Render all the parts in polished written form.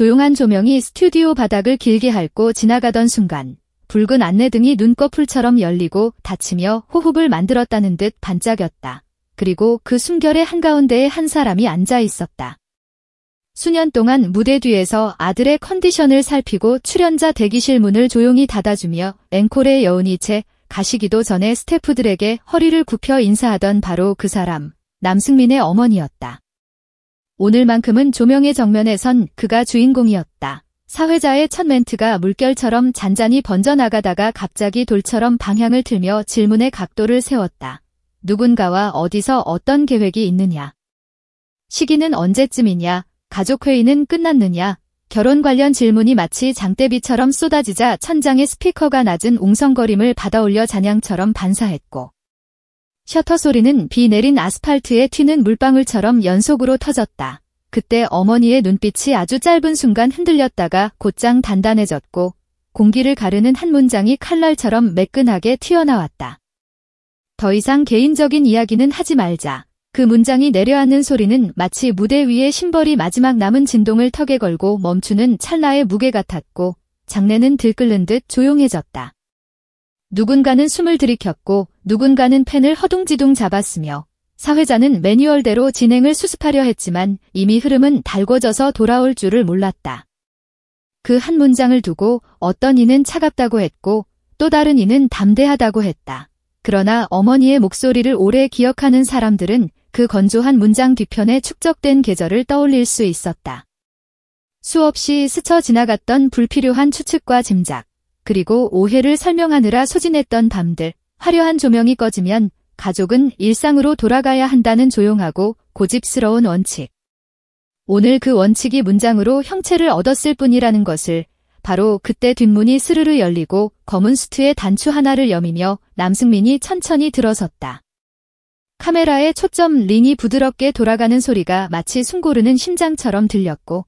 조용한 조명이 스튜디오 바닥을 길게 핥고 지나가던 순간 붉은 안내등이 눈꺼풀처럼 열리고 닫히며 호흡을 만들었다는 듯 반짝였다. 그리고 그 숨결의 한가운데에 한 사람이 앉아 있었다. 수년 동안 무대 뒤에서 아들의 컨디션을 살피고 출연자 대기실 문을 조용히 닫아주며 앵콜의 여운이 채 가시기도 전에 스태프들에게 허리를 굽혀 인사하던 바로 그 사람, 남승민의 어머니였다. 오늘만큼은 조명의 정면에 선 그가 주인공이었다. 사회자의 첫 멘트가 물결처럼 잔잔히 번져나가다가 갑자기 돌처럼 방향을 틀며 질문의 각도를 세웠다. 누군가와 어디서 어떤 계획이 있느냐? 시기는 언제쯤이냐? 가족회의는 끝났느냐? 결혼 관련 질문이 마치 장대비처럼 쏟아지자 천장의 스피커가 낮은 웅성거림을 받아올려 잔향처럼 반사했고 셔터 소리는 비 내린 아스팔트에 튀는 물방울처럼 연속으로 터졌다. 그때 어머니의 눈빛이 아주 짧은 순간 흔들렸다가 곧장 단단해졌고 공기를 가르는 한 문장이 칼날처럼 매끈하게 튀어나왔다. 더 이상 개인적인 이야기는 하지 말자. 그 문장이 내려앉는 소리는 마치 무대 위에 심벌이 마지막 남은 진동을 턱에 걸고 멈추는 찰나의 무게 같았고 장내는 들끓는 듯 조용해졌다. 누군가는 숨을 들이켰고 누군가는 펜을 허둥지둥 잡았으며 사회자는 매뉴얼대로 진행을 수습하려 했지만 이미 흐름은 달궈져서 돌아올 줄을 몰랐다. 그 한 문장을 두고 어떤 이는 차갑다고 했고 또 다른 이는 담대하다고 했다. 그러나 어머니의 목소리를 오래 기억하는 사람들은 그 건조한 문장 뒤편에 축적된 계절을 떠올릴 수 있었다. 수없이 스쳐 지나갔던 불필요한 추측과 짐작, 그리고 오해를 설명하느라 소진했던 밤들, 화려한 조명이 꺼지면 가족은 일상으로 돌아가야 한다는 조용하고 고집스러운 원칙. 오늘 그 원칙이 문장으로 형체를 얻었을 뿐이라는 것을 바로 그때 뒷문이 스르르 열리고 검은 수트에 단추 하나를 여미며 남승민이 천천히 들어섰다. 카메라의 초점 링이 부드럽게 돌아가는 소리가 마치 숨고르는 심장처럼 들렸고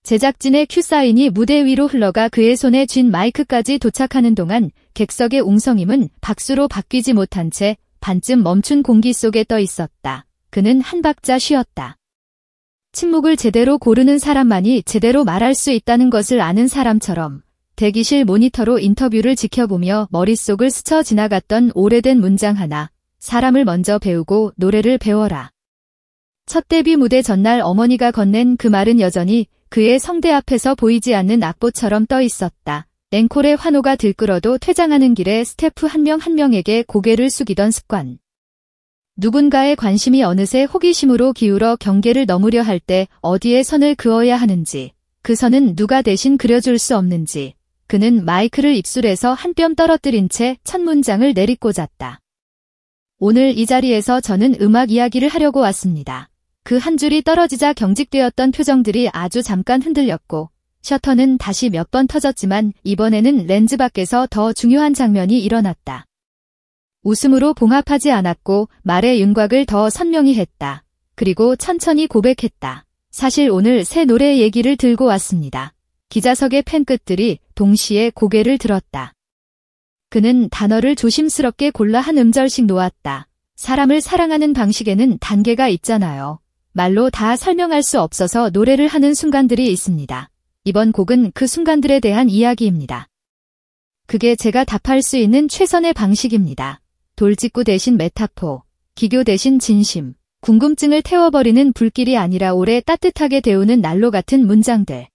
제작진의 큐사인이 무대 위로 흘러가 그의 손에 쥔 마이크까지 도착하는 동안 객석의 웅성임은 박수로 바뀌지 못한 채 반쯤 멈춘 공기 속에 떠 있었다. 그는 한 박자 쉬었다. 침묵을 제대로 고르는 사람만이 제대로 말할 수 있다는 것을 아는 사람처럼 대기실 모니터로 인터뷰를 지켜보며 머릿속을 스쳐 지나갔던 오래된 문장 하나. 사람을 먼저 배우고 노래를 배워라. 첫 데뷔 무대 전날 어머니가 건넨 그 말은 여전히 그의 성대 앞에서 보이지 않는 악보처럼 떠 있었다. 앵콜의 환호가 들끓어도 퇴장하는 길에 스태프 한 명 한 명에게 고개를 숙이던 습관. 누군가의 관심이 어느새 호기심으로 기울어 경계를 넘으려 할 때 어디에 선을 그어야 하는지, 그 선은 누가 대신 그려줄 수 없는지, 그는 마이크를 입술에서 한 뼘 떨어뜨린 채 첫 문장을 내리꽂았다. 오늘 이 자리에서 저는 음악 이야기를 하려고 왔습니다. 그 한 줄이 떨어지자 경직되었던 표정들이 아주 잠깐 흔들렸고 셔터는 다시 몇 번 터졌지만 이번에는 렌즈 밖에서 더 중요한 장면이 일어났다. 웃음으로 봉합하지 않았고 말의 윤곽을 더 선명히 했다. 그리고 천천히 고백했다. 사실 오늘 새 노래 얘기를 들고 왔습니다. 기자석의 펜끝들이 동시에 고개를 들었다. 그는 단어를 조심스럽게 골라 한 음절씩 놓았다. 사람을 사랑하는 방식에는 단계가 있잖아요. 말로 다 설명할 수 없어서 노래를 하는 순간들이 있습니다. 이번 곡은 그 순간들에 대한 이야기입니다. 그게 제가 답할 수 있는 최선의 방식입니다. 돌직구 대신 메타포, 기교 대신 진심, 궁금증을 태워버리는 불길이 아니라 오래 따뜻하게 데우는 난로 같은 문장들.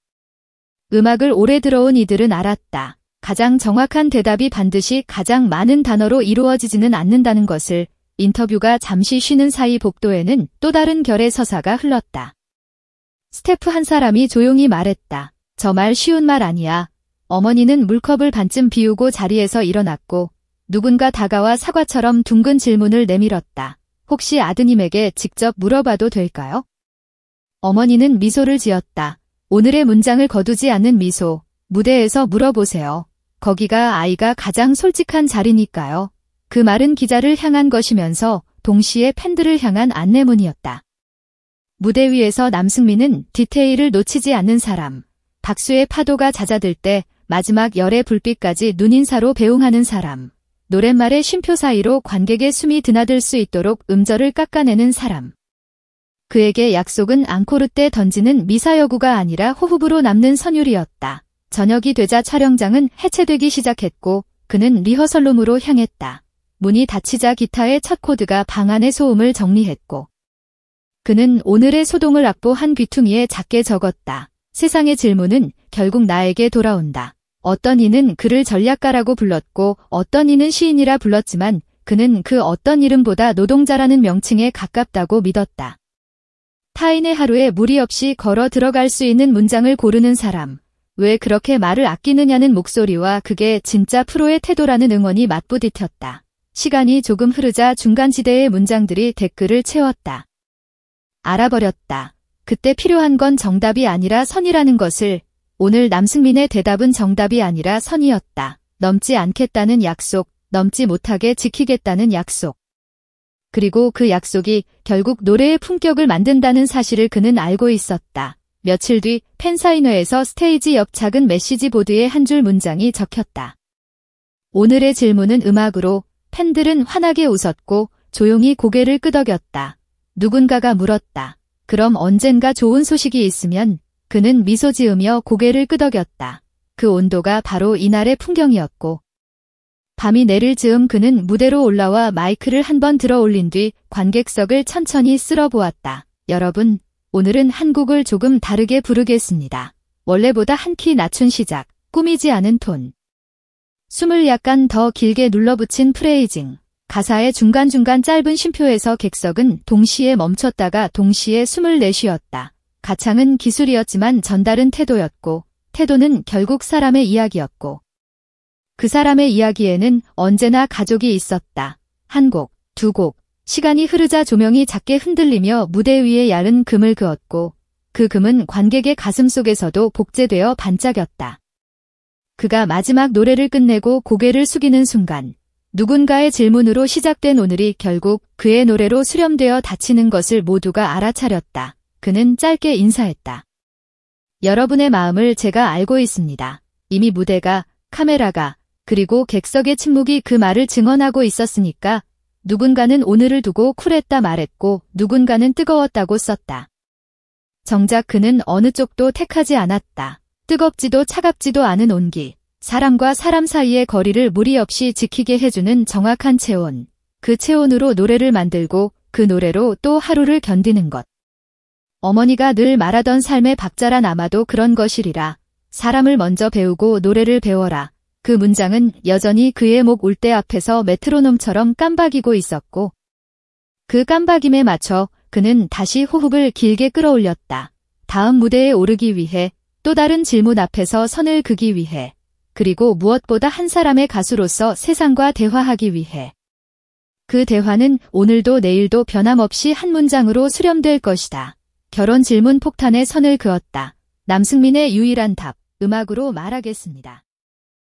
음악을 오래 들어온 이들은 알았다. 가장 정확한 대답이 반드시 가장 많은 단어로 이루어지지는 않는다는 것을. 인터뷰가 잠시 쉬는 사이 복도에는 또 다른 결의 서사가 흘렀다. 스태프 한 사람이 조용히 말했다. 저 말 쉬운 말 아니야. 어머니는 물컵을 반쯤 비우고 자리에서 일어났고 누군가 다가와 사과처럼 둥근 질문을 내밀었다. 혹시 아드님에게 직접 물어봐도 될까요? 어머니는 미소를 지었다. 오늘의 문장을 거두지 않는 미소. 무대에서 물어보세요. 거기가 아이가 가장 솔직한 자리니까요. 그 말은 기자를 향한 것이면서 동시에 팬들을 향한 안내문이었다. 무대 위에서 남승민은 디테일을 놓치지 않는 사람. 박수의 파도가 잦아들 때 마지막 열의 불빛까지 눈인사로 배웅하는 사람. 노랫말의 쉼표 사이로 관객의 숨이 드나들 수 있도록 음절을 깎아내는 사람. 그에게 약속은 앙코르 때 던지는 미사여구가 아니라 호흡으로 남는 선율이었다. 저녁이 되자 촬영장은 해체되기 시작했고 그는 리허설룸으로 향했다. 문이 닫히자 기타의 첫 코드가 방 안의 소음을 정리했고 그는 오늘의 소동을 악보한 귀퉁이에 작게 적었다. 세상의 질문은 결국 나에게 돌아온다. 어떤 이는 그를 전략가라고 불렀고 어떤 이는 시인이라 불렀지만 그는 그 어떤 이름보다 노동자라는 명칭에 가깝다고 믿었다. 타인의 하루에 무리 없이 걸어 들어갈 수 있는 문장을 고르는 사람. 왜 그렇게 말을 아끼느냐는 목소리와 그게 진짜 프로의 태도라는 응원이 맞부딪혔다. 시간이 조금 흐르자 중간지대의 문장들이 댓글을 채웠다. 알아버렸다. 그때 필요한 건 정답이 아니라 선이라는 것을. 오늘 남승민의 대답은 정답이 아니라 선이었다. 넘지 않겠다는 약속, 넘지 못하게 지키겠다는 약속. 그리고 그 약속이 결국 노래의 품격을 만든다는 사실을 그는 알고 있었다. 며칠 뒤 팬사인회에서 스테이지 옆 작은 메시지 보드에 한 줄 문장이 적혔다. 오늘의 질문은 음악으로. 팬들은 환하게 웃었고 조용히 고개를 끄덕였다. 누군가가 물었다. 그럼 언젠가 좋은 소식이 있으면? 그는 미소 지으며 고개를 끄덕였다. 그 온도가 바로 이날의 풍경이었고 밤이 내릴 즈음 그는 무대로 올라와 마이크를 한 번 들어 올린 뒤 관객석을 천천히 쓸어보았다. 여러분, 오늘은 한 곡을 조금 다르게 부르겠습니다. 원래보다 한 키 낮춘 시작, 꾸미지 않은 톤. 숨을 약간 더 길게 눌러붙인 프레이징. 가사의 중간중간 짧은 쉼표에서 객석은 동시에 멈췄다가 동시에 숨을 내쉬었다. 가창은 기술이었지만 전달은 태도였고 태도는 결국 사람의 이야기였고 그 사람의 이야기에는 언제나 가족이 있었다. 한 곡, 두 곡. 시간이 흐르자 조명이 작게 흔들리며 무대 위에 야른 금을 그었고 그 금은 관객의 가슴 속에서도 복제되어 반짝였다. 그가 마지막 노래를 끝내고 고개를 숙이는 순간 누군가의 질문으로 시작된 오늘이 결국 그의 노래로 수렴되어 닫히는 것을 모두가 알아차렸다. 그는 짧게 인사했다. 여러분의 마음을 제가 알고 있습니다. 이미 무대가, 카메라가, 그리고 객석의 침묵이 그 말을 증언하고 있었으니까 누군가는 오늘을 두고 쿨했다 말했고 누군가는 뜨거웠다고 썼다. 정작 그는 어느 쪽도 택하지 않았다. 뜨겁지도 차갑지도 않은 온기. 사람과 사람 사이의 거리를 무리 없이 지키게 해주는 정확한 체온. 그 체온으로 노래를 만들고 그 노래로 또 하루를 견디는 것. 어머니가 늘 말하던 삶의 박자란 아마도 그런 것이리라. 사람을 먼저 배우고 노래를 배워라. 그 문장은 여전히 그의 목 울대 앞에서 메트로놈처럼 깜박이고 있었고 그 깜박임에 맞춰 그는 다시 호흡을 길게 끌어올렸다. 다음 무대에 오르기 위해 또 다른 질문 앞에서 선을 그기 위해 그리고 무엇보다 한 사람의 가수로서 세상과 대화하기 위해 그 대화는 오늘도 내일도 변함없이 한 문장으로 수렴될 것이다. 결혼 질문 폭탄에 선을 그었다. 남승민의 유일한 답, 음악으로 말하겠습니다.